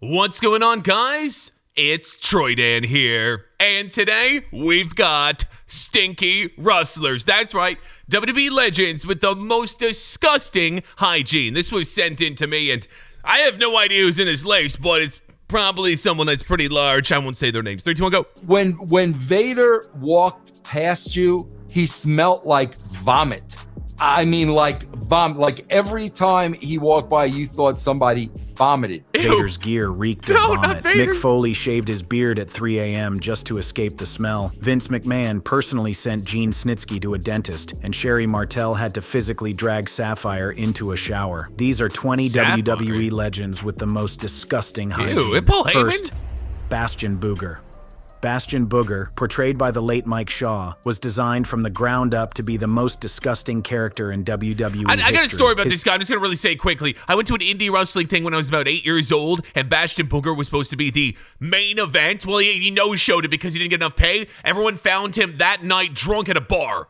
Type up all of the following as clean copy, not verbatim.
What's going on, guys? It's Troydan here, and today we've got stinky rustlers. That's right, WWE legends with the most disgusting hygiene. This was sent in to me, and I have no idea who's in this list, but it's probably someone that's pretty large. I won't say their names. 3, 2, 1, go. When Vader walked past you, he smelled like vomit. I mean, like vomit. Like every time he walked by, you thought somebody vomited. Ew. Vader's gear reeked of vomit. Mick Foley shaved his beard at 3 a.m. just to escape the smell. Vince McMahon personally sent Gene Snitzky to a dentist, and Sherry Martel had to physically drag Sapphire into a shower. These are 20 Sapphire. WWE legends with the most disgusting hygiene. Ew, Paul Heyman? First, Bastion Booger. Bastion Booger, portrayed by the late Mike Shaw, was designed from the ground up to be the most disgusting character in WWE I got a history. story about this guy. I'm just going to really say it quickly. I went to an indie wrestling thing when I was about 8 years old, and Bastion Booger was supposed to be the main event. Well, he no-showed it because he didn't get enough pay. Everyone found him that night drunk at a bar.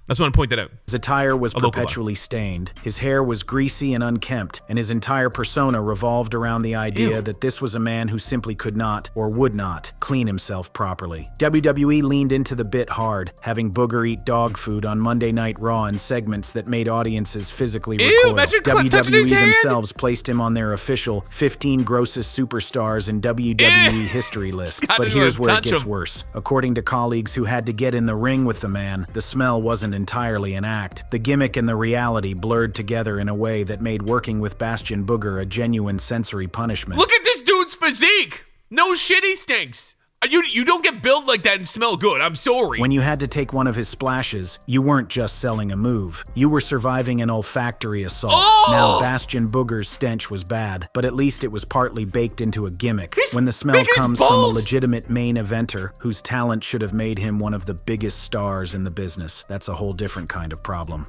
That's what I'm pointing that out. His attire was perpetually stained, his hair was greasy and unkempt, and his entire persona revolved around the idea that this was a man who simply could not, or would not, clean himself properly. WWE leaned into the bit hard, having Booger eat dog food on Monday Night Raw in segments that made audiences physically recoil. imagine touching his WWE hand. themselves placed him on their official 15 grossest superstars in WWE history list. But here's where it gets worse. According to colleagues who had to get in the ring with the man, the smell wasn't entirely an act. The gimmick and the reality blurred together in a way that made working with Bastion Booger a genuine sensory punishment. Look at this dude's physique. No shit, he stinks. You don't get built like that and smell good. I'm sorry. When you had to take one of his splashes, you weren't just selling a move. You were surviving an olfactory assault. Oh! Now, Bastion Booger's stench was bad, but at least it was partly baked into a gimmick. When the smell comes from a legitimate main eventer whose talent should have made him one of the biggest stars in the business, that's a whole different kind of problem.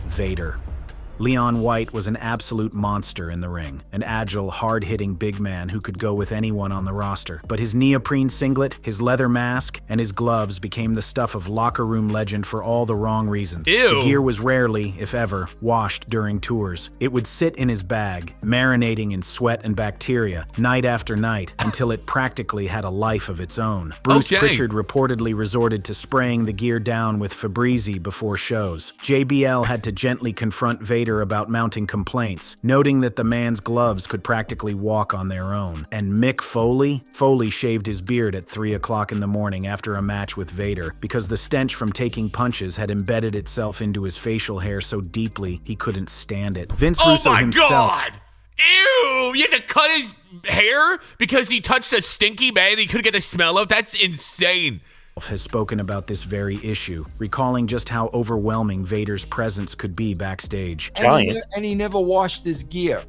Vader. Leon White was an absolute monster in the ring, an agile, hard-hitting big man who could go with anyone on the roster. But his neoprene singlet, his leather mask, and his gloves became the stuff of locker room legend for all the wrong reasons. Ew. The gear was rarely, if ever, washed during tours. It would sit in his bag, marinating in sweat and bacteria, night after night, until it practically had a life of its own. Bruce Pritchard reportedly resorted to spraying the gear down with Febreze before shows. JBL had to gently confront Vader about mounting complaints, noting that the man's gloves could practically walk on their own. And Mick Foley? Foley shaved his beard at 3 o'clock in the morning after a match with Vader because the stench from taking punches had embedded itself into his facial hair so deeply he couldn't stand it. Vince Russo himself. God! Ew! You had to cut his hair because he touched a stinky man and he couldn't get the smell of? That's insane. Has spoken about this very issue, recalling just how overwhelming Vader's presence could be backstage. And he never washed his gear.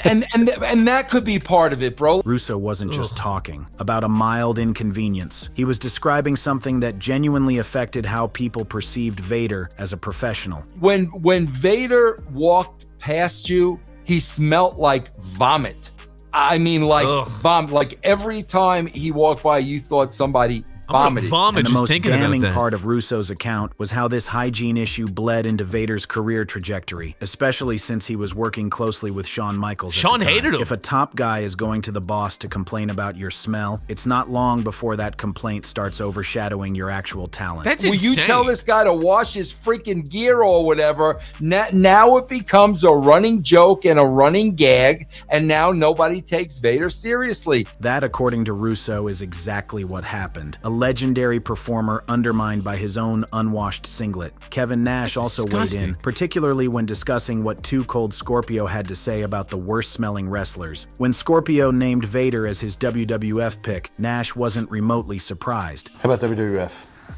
And that could be part of it, bro. Russo wasn't just talking about a mild inconvenience. He was describing something that genuinely affected how people perceived Vader as a professional. When Vader walked past you, he smelled like vomit. I mean, like vomit. Like every time he walked by, you thought somebody vomited. And the most damning part of Russo's account was how this hygiene issue bled into Vader's career trajectory, especially since he was working closely with Shawn Michaels. Shawn hated him. If a top guy is going to the boss to complain about your smell, it's not long before that complaint starts overshadowing your actual talent. That's insane. Will you tell this guy to wash his freaking gear or whatever? Now it becomes a running joke and a running gag, and now nobody takes Vader seriously. That, according to Russo, is exactly what happened. A legendary performer undermined by his own unwashed singlet. Kevin Nash also weighed in, particularly when discussing what Too Cold Scorpio had to say about the worst-smelling wrestlers. When Scorpio named Vader as his WWF pick, Nash wasn't remotely surprised. How about WWF?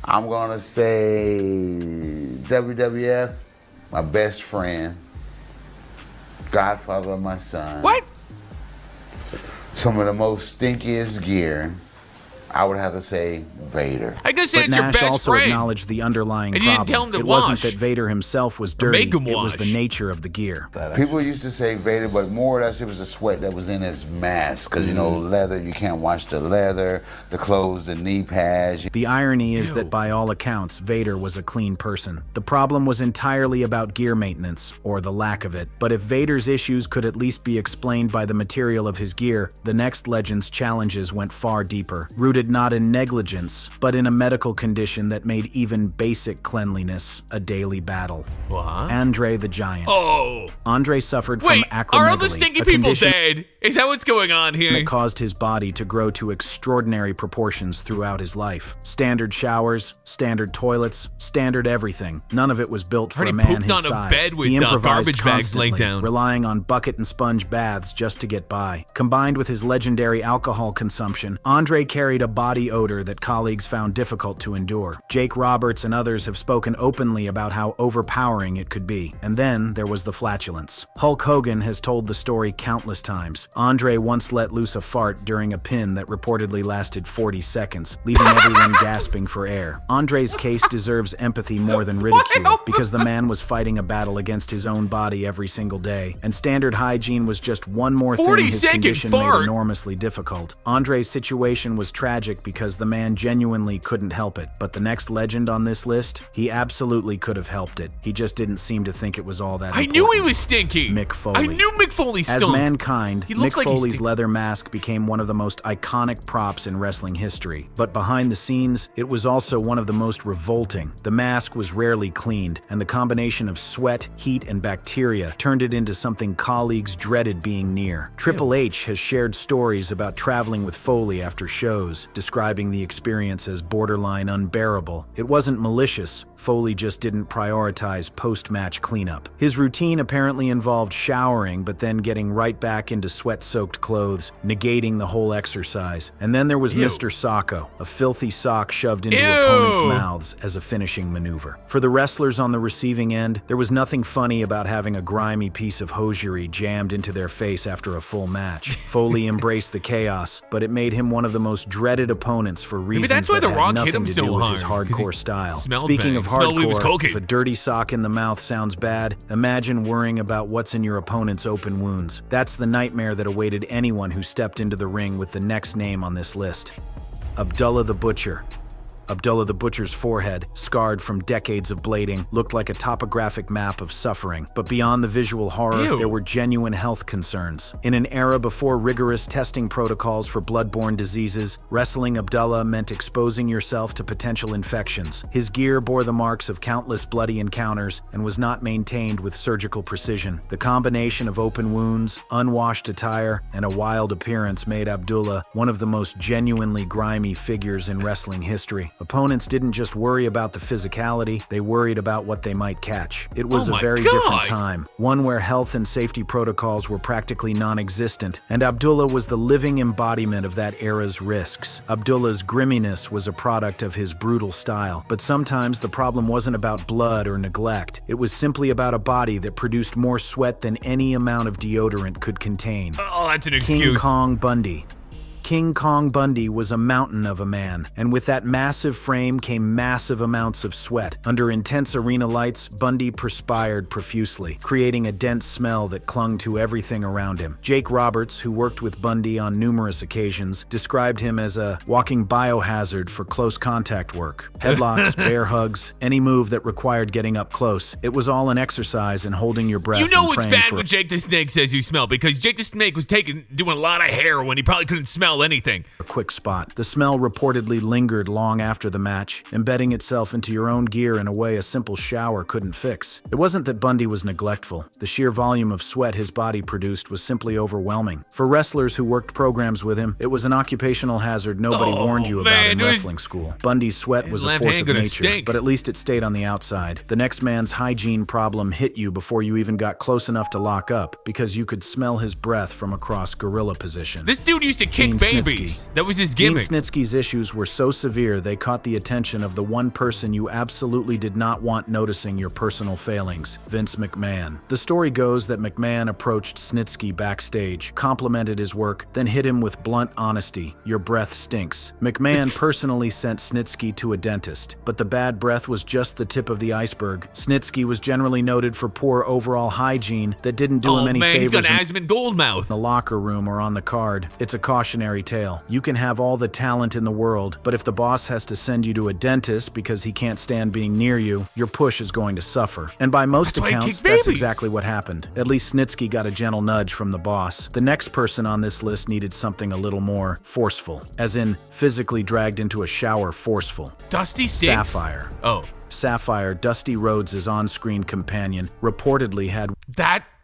I'm gonna say WWF, my best friend, godfather of my son. What? Some of the most stinkiest gear I would have to say Vader. I guess But it's your Nash best also friend. acknowledged the underlying And you didn't problem. tell him to It wash. wasn't that Vader himself was dirty, make him it was wash. the nature of the gear. People used to say Vader, but more or less it was the sweat that was in his mask. Because, you know, leather, you can't wash the leather, the clothes, the knee pads. The irony is that by all accounts, Vader was a clean person. The problem was entirely about gear maintenance, or the lack of it. But if Vader's issues could at least be explained by the material of his gear, the next Legend's challenges went far deeper, rooted not in negligence, but in a medical condition that made even basic cleanliness a daily battle. What? Andre the Giant. Oh. Andre suffered Wait, from acromegaly, are all the stinky a people condition dead? Is that what's going on here? that caused his body to grow to extraordinary proportions throughout his life. Standard showers, standard toilets, standard everything. None of it was built for Heard a he man pooped his on a size. bed with, he improvised garbage bags laid constantly, down. relying on bucket and sponge baths just to get by. Combined with his legendary alcohol consumption, Andre carried a body odor that colleagues found difficult to endure. Jake Roberts and others have spoken openly about how overpowering it could be. And then there was the flatulence. Hulk Hogan has told the story countless times. Andre once let loose a fart during a pin that reportedly lasted 40 seconds, leaving everyone gasping for air. Andre's case deserves empathy more than ridicule, because the man was fighting a battle against his own body every single day, and standard hygiene was just one more thing his 40-second condition fart. made enormously difficult. Andre's situation was tragic because the man genuinely couldn't help it, but the next legend on this list, he absolutely could have helped it. He just didn't seem to think it was all that important. I knew he was stinky. Mick Foley. I knew Mick Foley stunk. As mankind, He Mick looks like he Foley's stinks. leather mask became one of the most iconic props in wrestling history. But behind the scenes, it was also one of the most revolting. The mask was rarely cleaned, and the combination of sweat, heat, and bacteria turned it into something colleagues dreaded being near. Triple H has shared stories about traveling with Foley after shows, describing the experience as borderline unbearable. It wasn't malicious. Foley just didn't prioritize post-match cleanup. His routine apparently involved showering, but then getting right back into sweat-soaked clothes, negating the whole exercise. And then there was Mr. Socko, a filthy sock shoved into opponents' mouths as a finishing maneuver. For the wrestlers on the receiving end, there was nothing funny about having a grimy piece of hosiery jammed into their face after a full match. Foley embraced the chaos, but it made him one of the most dreaded opponents for reasons that's why that The had Rock hit nothing him to so do with hard, his 'cause he hardcore style. smelled Speaking bad. of Smelled he was hardcore, cocaine. if a dirty sock in the mouth sounds bad, imagine worrying about what's in your opponent's open wounds. That's the nightmare that awaited anyone who stepped into the ring with the next name on this list: Abdullah the Butcher. Abdullah the Butcher's forehead, scarred from decades of blading, looked like a topographic map of suffering. But beyond the visual horror, there were genuine health concerns. In an era before rigorous testing protocols for bloodborne diseases, wrestling Abdullah meant exposing yourself to potential infections. His gear bore the marks of countless bloody encounters and was not maintained with surgical precision. The combination of open wounds, unwashed attire, and a wild appearance made Abdullah one of the most genuinely grimy figures in wrestling history. Opponents didn't just worry about the physicality, they worried about what they might catch. It was a very different time, one where health and safety protocols were practically non-existent, and Abdullah was the living embodiment of that era's risks. Abdullah's grimminess was a product of his brutal style, but sometimes the problem wasn't about blood or neglect. It was simply about a body that produced more sweat than any amount of deodorant could contain. Oh, that's an excuse. King Kong Bundy. King Kong Bundy was a mountain of a man, and with that massive frame came massive amounts of sweat. Under intense arena lights, Bundy perspired profusely, creating a dense smell that clung to everything around him. Jake Roberts, who worked with Bundy on numerous occasions, described him as a walking biohazard for close contact work. Headlocks, bear hugs, any move that required getting up close. It was all an exercise in holding your breath. You know and it's praying bad for when Jake the Snake says you smell, because Jake the Snake was doing a lot of heroin. He probably couldn't smell anything. a quick spot. The smell reportedly lingered long after the match, embedding itself into your own gear in a way a simple shower couldn't fix. It wasn't that Bundy was neglectful. The sheer volume of sweat his body produced was simply overwhelming. For wrestlers who worked programs with him, it was an occupational hazard nobody warned you about in wrestling school. Bundy's sweat was a force of nature, but at least it stayed on the outside. The next man's hygiene problem hit you before you even got close enough to lock up, because you could smell his breath from across gorilla position. This dude used to kick Gene babies. That was his gimmick. Gene Snitzky's issues were so severe they caught the attention of the one person you absolutely did not want noticing your personal failings, Vince McMahon. The story goes that McMahon approached Snitzky backstage, complimented his work, then hit him with blunt honesty, "Your breath stinks." McMahon personally sent Snitzky to a dentist, but the bad breath was just the tip of the iceberg. Snitzky was generally noted for poor overall hygiene that didn't do him any favors. He's got asthma and Goldmouth. In the locker room or on the card. It's a cautionary tale. You can have all the talent in the world, but if the boss has to send you to a dentist because he can't stand being near you, your push is going to suffer. And by most accounts, that's exactly what happened. At least Snitzky got a gentle nudge from the boss. The next person on this list needed something a little more forceful, as in physically dragged into a shower forceful. Dusty stinks? Sapphire. Oh. Sapphire, Dusty Rhodes' on-screen companion, reportedly had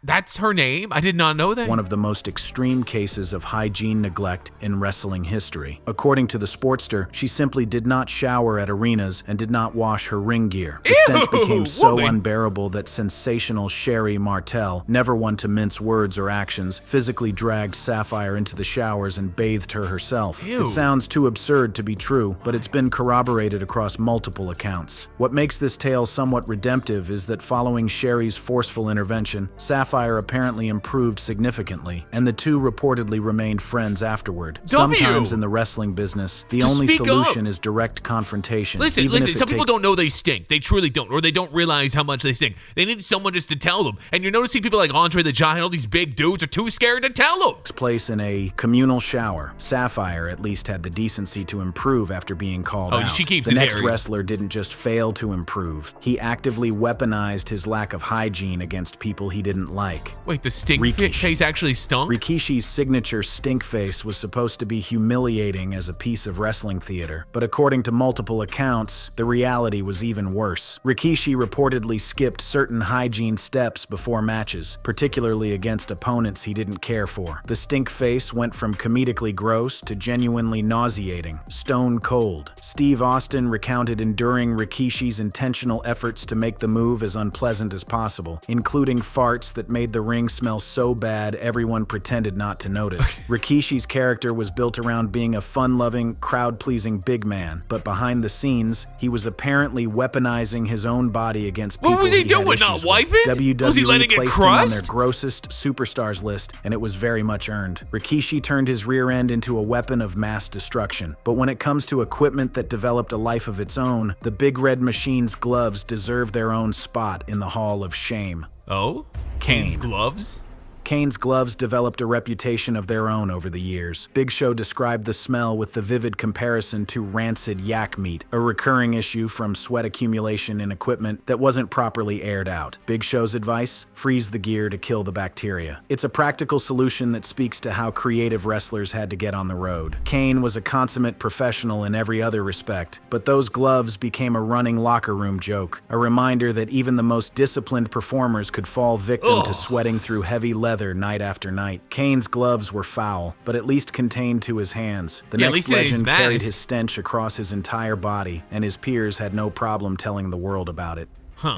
That's her name? I did not know that. one of the most extreme cases of hygiene neglect in wrestling history. According to the Sportster, she simply did not shower at arenas and did not wash her ring gear. The stench became so unbearable that sensational Sherry Martel, never one to mince words or actions, physically dragged Sapphire into the showers and bathed her herself. It sounds too absurd to be true, but it's been corroborated across multiple accounts. What makes this tale somewhat redemptive is that following Sherry's forceful intervention, Sapphire apparently improved significantly, and the two reportedly remained friends afterward. Sometimes in the wrestling business, the only solution is direct confrontation. Listen, some people don't know they stink. They truly don't, or they don't realize how much they stink. They need someone just to tell them. And you're noticing people like Andre the Giant, all these big dudes are too scared to tell them. Place in a communal shower. Sapphire at least had the decency to improve after being called out. She keeps the next wrestler didn't just fail to improve. He actively weaponized his lack of hygiene against people he didn't like. Wait, the stink face actually stunk? Rikishi's signature stink face was supposed to be humiliating as a piece of wrestling theater, but according to multiple accounts, the reality was even worse. Rikishi reportedly skipped certain hygiene steps before matches, particularly against opponents he didn't care for. The stink face went from comedically gross to genuinely nauseating, stone cold. Steve Austin recounted enduring Rikishi's intentional efforts to make the move as unpleasant as possible, including farts that made the ring smell so bad everyone pretended not to notice. Rikishi's character was built around being a fun-loving, crowd-pleasing big man, but behind the scenes, he was apparently weaponizing his own body against people what was he doing? Not wiping? WWE was he letting placed it him on their grossest superstars list, and it was very much earned. Rikishi turned his rear end into a weapon of mass destruction, but when it comes to equipment that developed a life of its own, the Big Red Machine's gloves deserve their own spot in the Hall of Shame. Oh? Kane. Kane's gloves? Kane's gloves developed a reputation of their own over the years. Big Show described the smell with the vivid comparison to rancid yak meat, a recurring issue from sweat accumulation in equipment that wasn't properly aired out. Big Show's advice? Freeze the gear to kill the bacteria. It's a practical solution that speaks to how creative wrestlers had to get on the road. Kane was a consummate professional in every other respect, but those gloves became a running locker room joke, a reminder that even the most disciplined performers could fall victim to sweating through heavy leather night after night. Kane's gloves were foul, but at least contained to his hands. The next legend carried his stench across his entire body, and his peers had no problem telling the world about it.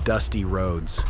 Dusty Rhodes.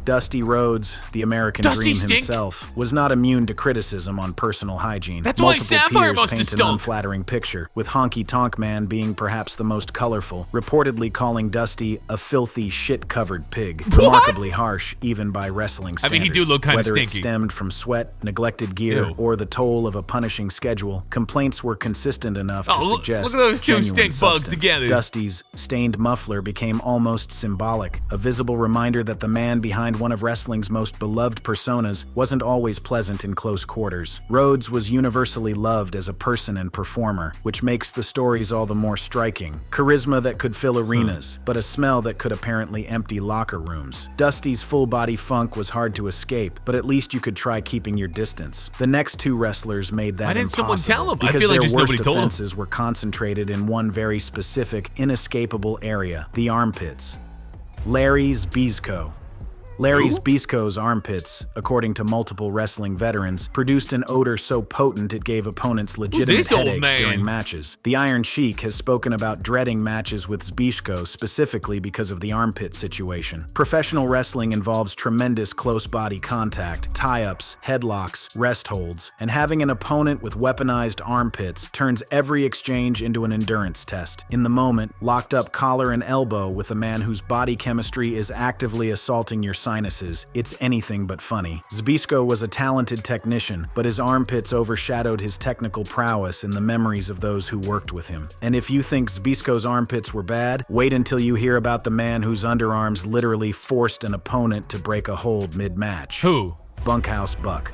Dusty Rhodes, the American Dream himself, was not immune to criticism on personal hygiene. That's why Sapphire must have paint an unflattering picture, with Honky Tonk Man being perhaps the most colorful, reportedly calling Dusty a filthy, shit-covered pig. Remarkably harsh, even by wrestling standards. I mean, he do look kind of stinky. Whether it stemmed from sweat, neglected gear, or the toll of a punishing schedule, complaints were consistent enough to suggest look at those two genuine stink bugs substance. together. Dusty's stained muffler became almost symbolic, a visible reminder that the man behind one of wrestling's most beloved personas wasn't always pleasant in close quarters. Rhodes was universally loved as a person and performer, which makes the stories all the more striking. Charisma that could fill arenas, but a smell that could apparently empty locker rooms. Dusty's full-body funk was hard to escape, but at least you could try keeping your distance. The next two wrestlers made that impossible. Why didn't someone tell him? Because I feel like their just worst nobody told him. offenses were concentrated in one very specific, inescapable area, the armpits. Larry Zbyszko. Larry Who? Zbyszko's armpits, according to multiple wrestling veterans, produced an odor so potent it gave opponents legitimate this old headaches man? during matches. The Iron Sheik has spoken about dreading matches with Zbyszko specifically because of the armpit situation. Professional wrestling involves tremendous close body contact, tie-ups, headlocks, rest holds, and having an opponent with weaponized armpits turns every exchange into an endurance test. In the moment, locked up collar and elbow with a man whose body chemistry is actively assaulting your sinuses, it's anything but funny. Zbyszko was a talented technician, but his armpits overshadowed his technical prowess in the memories of those who worked with him. And if you think Zbyszko's armpits were bad, wait until you hear about the man whose underarms literally forced an opponent to break a hold mid-match. Who? Bunkhouse Buck.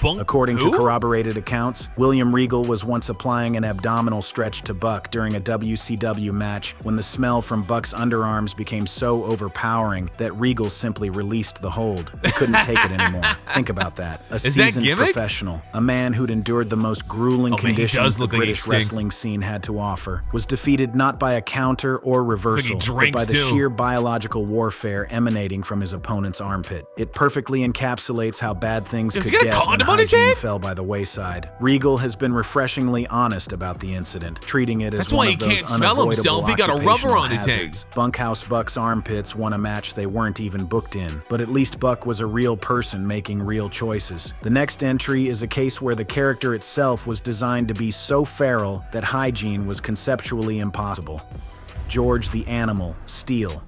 Bunk? According to Who? corroborated accounts, William Regal was once applying an abdominal stretch to Buck during a WCW match when the smell from Buck's underarms became so overpowering that Regal simply released the hold. He couldn't take it anymore. Think about that. A seasoned gimmick? professional, a man who'd endured the most grueling Oh, man, he conditions does the look like he British stinks. wrestling scene had to offer, was defeated not by a counter or reversal, but drinks, by the too. sheer biological warfare emanating from his opponent's armpit. It perfectly encapsulates how bad things Does he could got a get when condom on his hygiene head? fell by the wayside. Regal has been refreshingly honest about the incident, treating it as That's one why of he those can't smell unavoidable himself. He got a rubber occupational on his head. hazards. Bunkhouse Buck's armpits won a match they weren't even booked in, but at least Buck was a real person making real choices. The next entry is a case where the character itself was designed to be so feral that hygiene was conceptually impossible. George the Animal, Steele.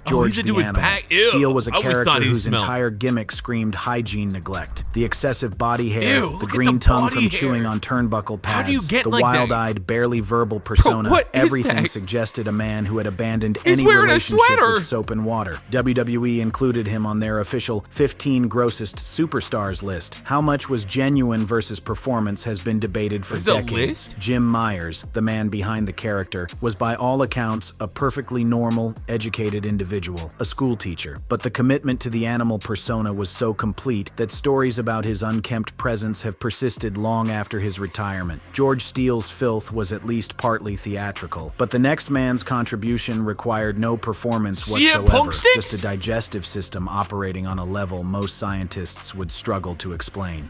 George he's a the dude with Animal. back- Ew, Steele was a I always character thought he whose smelled. entire gimmick screamed hygiene neglect. The excessive body hair, Ew, the look at green the tongue body from hair. chewing on turnbuckle pads, How do you get the like that? wild-eyed, barely verbal persona, what is everything that? suggested a man who had abandoned He's any wearing a relationship sweater. with soap and water. WWE included him on their official 15 grossest superstars list. How much was genuine versus performance has been debated for There's a decades. list? Jim Myers, the man behind the character, was by all accounts a perfectly normal, educated individual, a school teacher. But the commitment to the animal persona was so complete that stories about his unkempt presence have persisted long after his retirement. George Steele's filth was at least partly theatrical, but the next man's contribution required no performance CM whatsoever, Punk stinks? just a digestive system operating on a level most scientists would struggle to explain.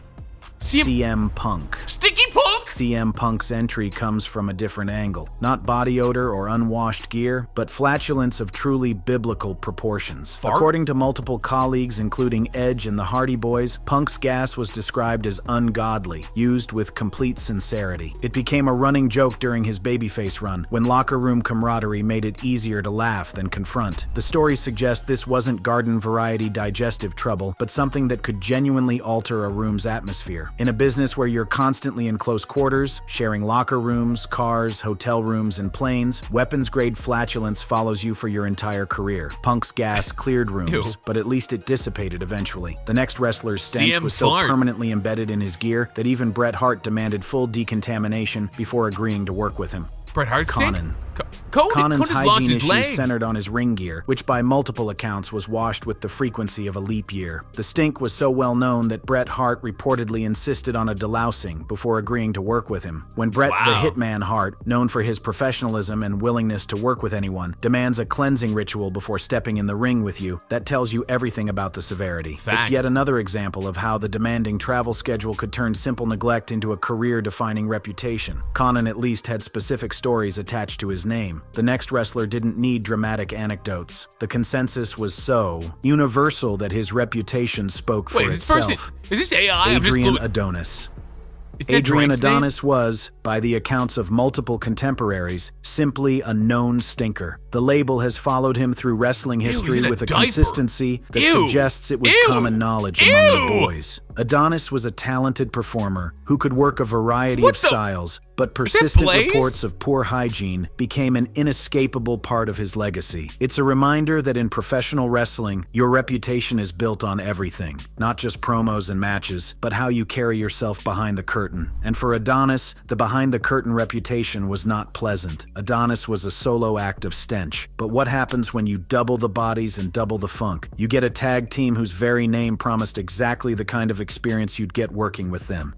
CM Punk. Sticky Punk? CM Punk's entry comes from a different angle. Not body odor or unwashed gear, but flatulence of truly biblical proportions. Fart? According to multiple colleagues, including Edge and the Hardy Boys, Punk's gas was described as ungodly, used with complete sincerity. It became a running joke during his babyface run, when locker room camaraderie made it easier to laugh than confront. The stories suggest this wasn't garden variety digestive trouble, but something that could genuinely alter a room's atmosphere. In a business where you're constantly in close quarters, sharing locker rooms, cars, hotel rooms, and planes, weapons-grade flatulence follows you for your entire career. Punk's gas cleared rooms, Ew. but at least it dissipated eventually. The next wrestler's stench CM was so fart. permanently embedded in his gear that even Bret Hart demanded full decontamination before agreeing to work with him. Bret Hart stink? Konnan. Konnan's Connan's lost hygiene his issues leg. centered on his ring gear, which by multiple accounts was washed with the frequency of a leap year. The stink was so well known that Bret Hart reportedly insisted on a delousing before agreeing to work with him. When Bret the Wow. Hitman Hart, known for his professionalism and willingness to work with anyone, demands a cleansing ritual before stepping in the ring with you, that tells you everything about the severity. Facts. It's yet another example of how the demanding travel schedule could turn simple neglect into a career-defining reputation. Konnan at least had specific stories attached to his name. The next wrestler didn't need dramatic anecdotes. The consensus was so universal that his reputation spoke for Wait, is this itself. person? Is this AI? I'm just Adrian glued- Adonis. Is that Adrian Drake's name? Adonis was, by the accounts of multiple contemporaries, simply a known stinker. The label has followed him through wrestling he's history in a with a diaper. consistency that Ew. suggests it was Ew. common knowledge among the Ew. boys. Adonis was a talented performer who could work a variety What of the- styles, but persistent Blaze? reports of poor hygiene became an inescapable part of his legacy. It's a reminder that in professional wrestling, your reputation is built on everything, not just promos and matches, but how you carry yourself behind the curtain. And for Adonis, the behind-the-curtain reputation was not pleasant. Adonis was a solo act of stench. But what happens when you double the bodies and double the funk? You get a tag team whose very name promised exactly the kind of experience you'd get working with them.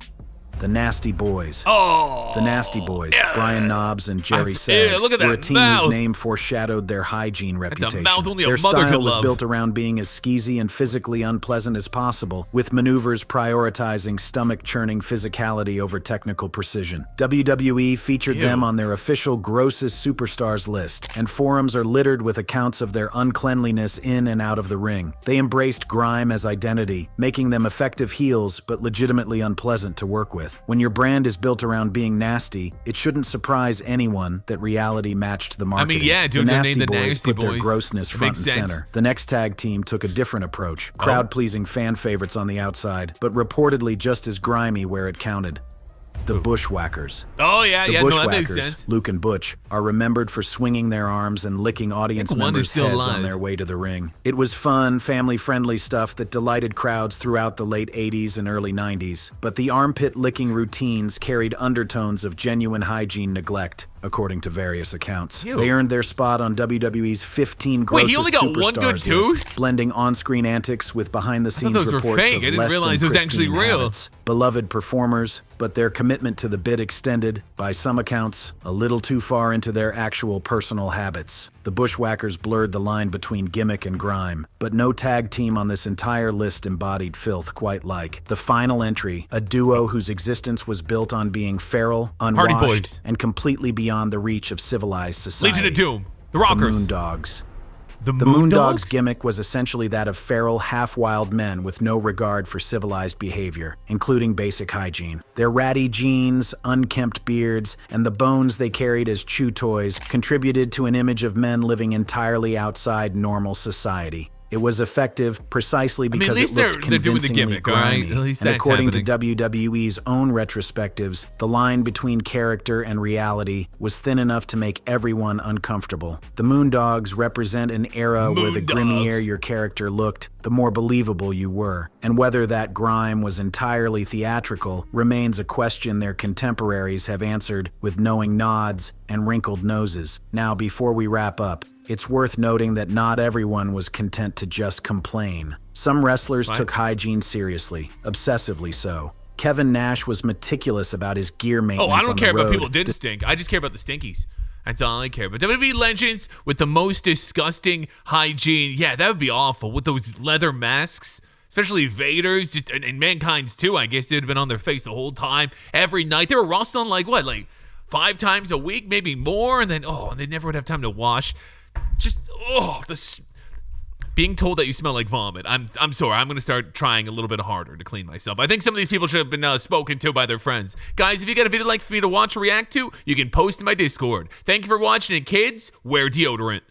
The Nasty Boys. Oh, The Nasty Boys, Brian Knobbs and Jerry Yeah, Saggs, look at that were a team mouth. whose name foreshadowed their hygiene That's a reputation. mouth only a Their mother style could was love. built around being as skeezy and physically unpleasant as possible, with maneuvers prioritizing stomach-churning physicality over technical precision. WWE featured them on their official grossest superstars list, and forums are littered with accounts of their uncleanliness in and out of the ring. They embraced grime as identity, making them effective heels but legitimately unpleasant to work with. When your brand is built around being nasty, it shouldn't surprise anyone that reality matched the marketing. yeah, dude, the they Nasty named the Boys Nasty put their Boys. grossness It front makes and sense. center. The next tag team took a different approach, crowd-pleasing fan favorites on the outside, but reportedly just as grimy where it counted. The Bushwhackers. Oh, yeah, The yeah, no, that makes Bushwhackers, sense. Luke and Butch, are remembered for swinging their arms and licking audience one is members' still heads alive. on their way to the ring. It was fun, family-friendly stuff that delighted crowds throughout the late 80s and early 90s, but the armpit-licking routines carried undertones of genuine hygiene neglect, according to various accounts. Ew. They earned their spot on WWE's 15 Wait, grossest he only got one good superstars tooth? list, blending on-screen antics with behind-the-scenes those were reports fake. I of didn't less realize than it was actually pristine real. habits. Beloved performers, but their commitment to the bit extended, by some accounts, a little too far into their actual personal habits. The Bushwhackers blurred the line between gimmick and grime, but no tag team on this entire list embodied filth quite like the final entry, a duo whose existence was built on being feral, Hardy unwashed, Boys. and completely beyond the reach of civilized society. Legion of Doom. The The Rockers. Moondogs. The The Moondogs' gimmick was essentially that of feral, half-wild men with no regard for civilized behavior, including basic hygiene. Their ratty jeans, unkempt beards, and the bones they carried as chew toys contributed to an image of men living entirely outside normal society. It was effective precisely because at least it looked they're doing the convincingly gimmick, all right? grimy. At least And that's according happening. to WWE's own retrospectives, the line between character and reality was thin enough to make everyone uncomfortable. The Moondogs represent an era where the Moondogs. grimmier your character looked, the more believable you were. And whether that grime was entirely theatrical remains a question their contemporaries have answered with knowing nods and wrinkled noses. Now, before we wrap up, it's worth noting that not everyone was content to just complain. Some wrestlers took hygiene seriously, obsessively so. Kevin Nash was meticulous about his gear maintenance. Oh, I don't on care the about road. people didn't stink. I just care about the stinkies. That's all I care about. WWE legends with the most disgusting hygiene. Yeah, that would be awful with those leather masks. Especially Vader's, just and Mankind's too. I guess they'd have been on their face the whole time, every night. They were wrestling like 5 times a week, maybe more, and then and they never would have time to wash. Just being told that you smell like vomit. I'm sorry. I'm gonna start trying a little bit harder to clean myself. I think some of these people should have been spoken to by their friends. Guys, if you got a video like for me to watch or react to, you can post in my Discord. Thank you for watching, and kids, wear deodorant.